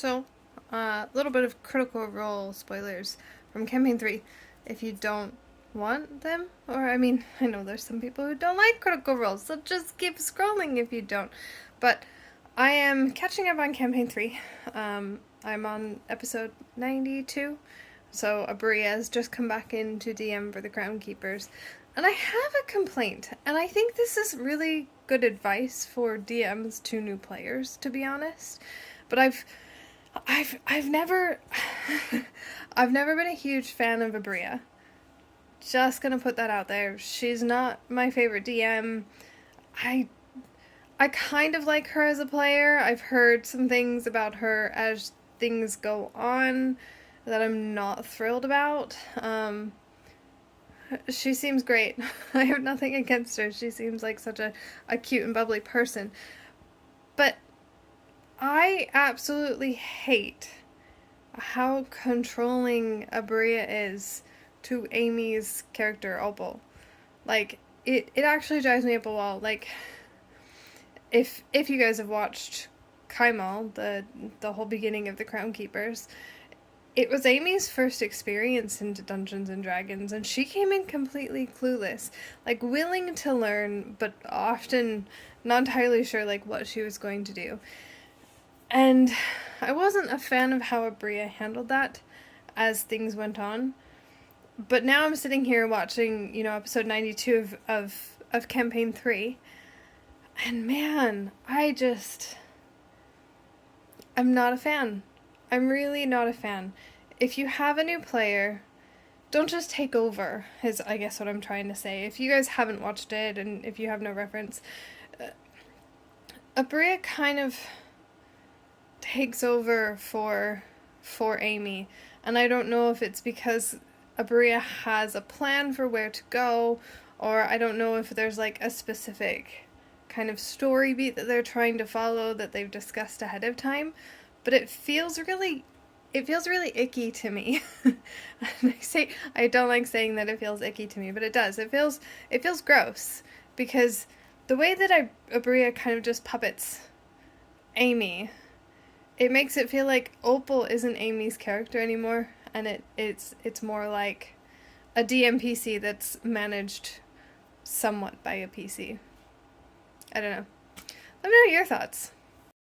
So, a little bit of Critical Role spoilers from Campaign 3 if you don't want them. Or, I know there's some people who don't like Critical Roles, so just keep scrolling if you don't. But I am catching up on Campaign 3. I'm on episode 92. So, Abria has just come back into DM for the Crown Keepers. And I have a complaint, and I think this is really good advice for DMs to new players, to be honest. But I've never I've never been a huge fan of Abria. Just gonna put that out there. She's not my favorite DM. I I kind of like her as a player. I've heard some things about her as things go on that I'm not thrilled about. She seems great. I have nothing against her. She seems like such a cute and bubbly person. But I absolutely hate how controlling Abria is to Amy's character, Opal. Like, it actually drives me up a wall. Like, if you guys have watched Kaimal, the whole beginning of the Crown Keepers, it was Amy's first experience into Dungeons and Dragons, and she came in completely clueless, like willing to learn, but often not entirely sure like what she was going to do. And I wasn't a fan of how Abria handled that as things went on. But now I'm sitting here watching, episode 92 of Campaign 3, and man, I'm not a fan. I'm really not a fan. If you have a new player, don't just take over, is I guess what I'm trying to say. If you guys haven't watched it, and if you have no reference, Abria kind of takes over for Amy, and I don't know if it's because Abria has a plan for where to go, or I don't know if there's like a specific kind of story beat that they're trying to follow that they've discussed ahead of time, but it feels really icky to me. I don't like saying that it feels icky to me, but it does. It feels gross because the way that Abria kind of just puppets Amy, it makes it feel like Opal isn't Amy's character anymore, and it's more like a DMPC that's managed somewhat by a PC. I don't know. Let me know your thoughts.